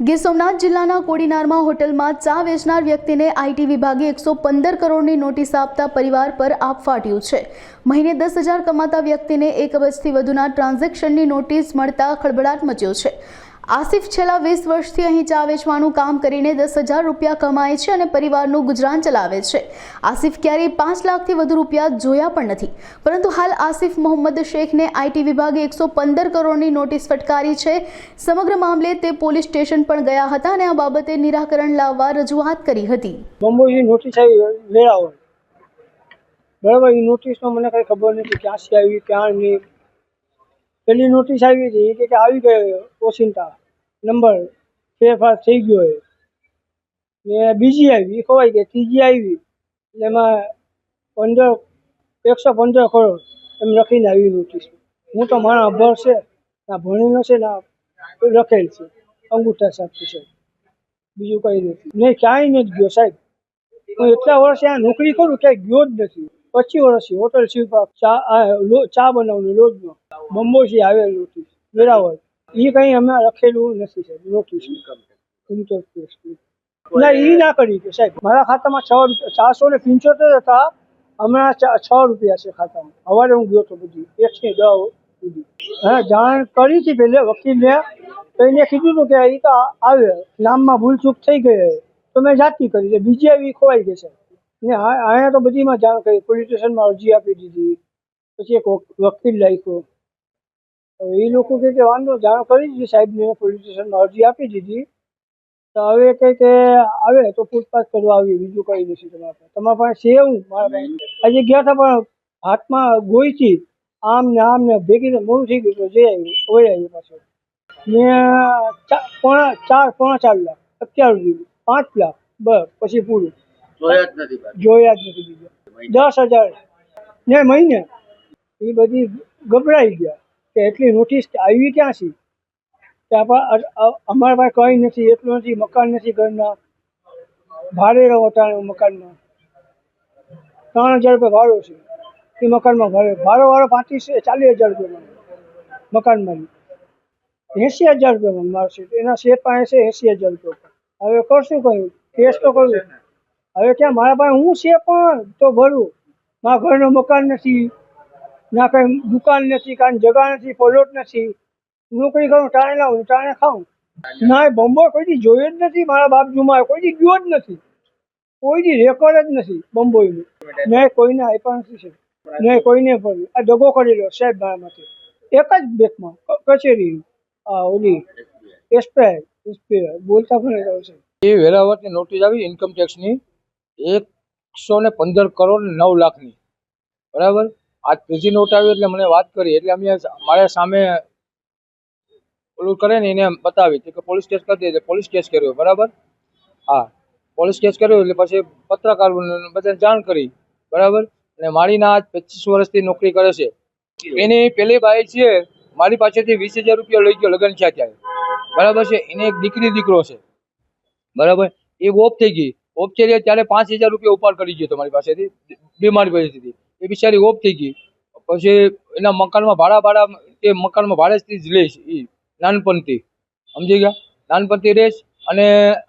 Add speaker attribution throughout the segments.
Speaker 1: ગીર સોમનાથ જિલ્લાના કોડીનારમાં હોટલમાં ચા વેચનાર વ્યક્તિને આઈટી વિભાગે 115 કરોડની નોટિસ આપતા પરિવાર પર આપ ફાટ્યું છે। મહિને 10,000 કમાતા વ્યક્તિને 1 અબજથી વધુના ટ્રાન્ઝેક્શનની નોટિસ મળતા ખળભળાટ મચ્યો છે। આસિફ છેલ્લા 20 વર્ષથી અહીં ચા વેચવાનું કામ કરીને 10,000 રૂપિયા કમાય છે અને પરિવારનું ગુજરાન ચલાવે છે। આસિફ ક્યારેય 5 લાખથી વધુ રૂપિયા જોયા પણ નથી, પરંતુ હાલ આસિફ મોહમ્મદ શેખને આઈટી વિભાગે 115 કરોડની નોટિસ ફટકારી છે। સમગ્ર મામલે તે પોલીસ સ્ટેશન પણ ગયા હતા અને આ બાબતે નિરાકરણ લાવવા રજૂઆત કરી હતી।
Speaker 2: બંબોની નોટિસ આવી વેરાવળ, બરાબર। એ નોટિસનો મને કંઈ ખબર નથી ક્યાંથી આવી ક્યાં નહીં। પેલી નોટિસ આવી હતી કે આવી ગયો ઓસિંતા નંબર ફેરફાર થઈ ગયો ને બીજી આવી ખવાઈ ગઈ, ત્રીજી આવી એટલે એમાં 115 કરોડ એમ લખીને આવી નોટિસ। હું તો મારા અભર છે, ના ભણેલો છે ના લખેલ છે, અંગૂઠા સાથે છે, બીજું કંઈ નથી। નહીં ક્યાંય નથી ગયો સાહેબ। હું એટલા વર્ષે આ નોકરી કરું ક્યાંય ગયો જ નથી। 25 વર્ષથી હોટલ શિવપાક ચા બનાવવાનું લોજનો બંબોથી આવેલ નોટિસ વેરાવળ, એ કંઈ અમે લખેલું નથી સાહેબ નોટિસ। ના એ ના કરી કે સાહેબ મારા ખાતામાં 475 હતા, હમણાં 6 રૂપિયા છે ખાતામાં। સવારે હું ગયો તો બધી 1 થી 10 સુધી, હા જાણ કરી હતી પહેલે વકીલને, તો એને કીધું હતું કે એ તો આવે નામમાં ભૂલચૂક થઈ ગઈ તો મેં જાતિ કરી, બીજી આવી ખોવાઈ ગઈ છે ને અહીંયા તો બધીમાં જાણ કરી, પોલીસ સ્ટેશનમાં અરજી આપી દીધી, પછી એક વકીલ રાખ્યો। હવે એ લોકો કે વાંધો જાણ કરી દીધી સાહેબને, પોલીસ સ્ટેશનમાં અરજી આપી દીધી, તો હવે કંઈ કે આવે તો પૂછતાછ કરવા આવી, બીજું કંઈ નથી તમારા પાસે છે। હું મારા પાસે આજે ગયા હતા પણ હાથમાં ગોઈથી આમ ને ભેગી મોડું થઈ ગયું તો જઈ આવ્યું ઓળે આવ્યું પાછું ને 4.5 લાખ અત્યાર સુધી 5 લાખ બસ પછી પૂરું જોયા જ નથી બીજા 10,000 ને મહિને। એ બધી ગભરાઈ ગયા કે એટલી નોટિસ આવી ક્યાંથી, કે અમારા પાસે કંઈ નથી, એટલું નથી, મકાન નથી ઘરના, ભાડે રહો અટાણે મકાનમાં 3,000 રૂપિયા ભાડો છે, એ મકાનમાં ભાડો 40,000 રૂપિયા મકાનમાં 80,000 રૂપિયા મારશે, એના શેઠ પાસે છે 80,000 રૂપિયા। હવે કરશું કયું, કેસ તો કરવું। હવે ક્યાં મારા પાસે હું છે પણ તો ભરું, મારા ઘરનું મકાન નથી, ના કંઈ દુકાન નથી, કાંઈ જગા નથી, પ્લોટ નથી, નોકરી કરું ટાણે લાવું ટાણે ખાઉં। ના એ બંબો કોઈથી જોયો જ નથી, મારા બાપ જુમાએ કોઈથી ગયો જ નથી, કોઈથી રેકોર્ડ જ નથી બંબોઈનું, મેં કોઈને આપ્યા નથી, મેં કોઈને પણ આ દગો કરેલો સાહેબ મારા માટે એક જ બેંકમાં કચેરી ઓલી એસપી બોલતા પણ રહ્યો છે।
Speaker 3: એ વેરાવળની નોટિસ આવી ઇન્કમ ટેક્સની 115 કરોડ 9 લાખની, બરાબર। આ ત્રીજી નોટ આવી એટલે મને વાત કરી, એટલે અમે મારા સામે ઓલું કરે ને એને બતાવી કે પોલીસ કેસ કરી દે, એટલે પોલીસ કેસ કર્યો, બરાબર। હા પોલીસ કેસ કર્યો એટલે પછી પત્રકાર બધાને જાણ કરી, બરાબર। અને મારી ના આજ 25 વર્ષથી નોકરી કરે છે, એની પેલી બાઈ છે મારી પાસેથી 20,000 રૂપિયા લઈ ગયો લગ્ન થયા ત્યારે, બરાબર છે। એને એક દીકરી દીકરો છે, બરાબર। એ ઓફ થઈ ગઈ, ઓફ થઈ ગયા ત્યારે 5,000 રૂપિયા ઉપાડ કરી ગયો તમારી પાસેથી, બીમારી પરિસ્થિતિ એ બિચારી ઓફ થઈ ગઈ, પછી એના મકાનમાં ભાડા એ મકાનમાં ભાડેથી જ લે છે, એ નાનપણથી સમજી ગયા, નાનપણથી રહે છે। અને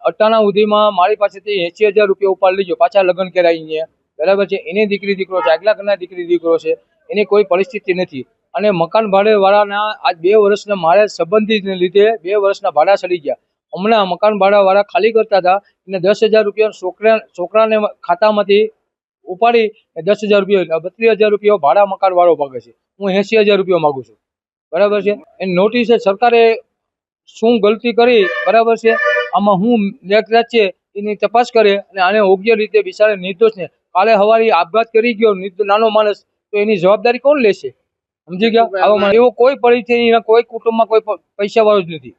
Speaker 3: અટાણા સુધીમાં મારી પાસેથી 80,000 રૂપિયા ઉપાડ લઈ ગયો, પાછા લગ્ન કર્યા અહીંયા, બરાબર છે। એની દીકરી દીકરો છે, આગલા ઘરના દીકરી દીકરો છે, એની કોઈ પરિસ્થિતિ નથી। અને મકાન ભાડે વાળાના આજ 2 વર્ષના મારે સંબંધિતને લીધે 2 વર્ષના ભાડા ચડી ગયા। હમણાં મકાન ભાડા વાળા ખાલી કરતા હતા, એને 10,000 રૂપિયા છોકરાને ખાતામાંથી ઉપાડી 10,000 રૂપિયા 32,000 રૂપિયા ભાડા મકાન વાળો ભાગે છે, હું 80,000 રૂપિયા માગું છું, બરાબર છે। એની નોટિસ સરકારે શું ગલતી કરી, બરાબર છે, આમાં હું લેખરાજ છે એની તપાસ કરે અને આને યોગ્ય રીતે બિચારે નિર્દોષને, કાલે સવારે આપઘાત કરી ગયો નાનો માણસ તો એની જવાબદારી કોણ લેશે, સમજી ગયા। આવામાં એવો કોઈ પરિસ્થિતિ કોઈ કુટુંબમાં કોઈ પૈસા વાળો જ નથી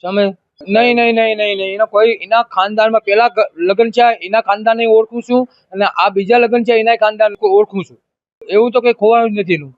Speaker 3: સમય નહીં એના કોઈ એના ખાનદાનમાં પેલા લગ્ન છે એના ખાનદાનને ઓળખું છું, અને આ બીજા લગ્ન છે એના ખાનદાન ઓળખું છું, એવું તો કઈ ખોવાનું જ નથી એનું।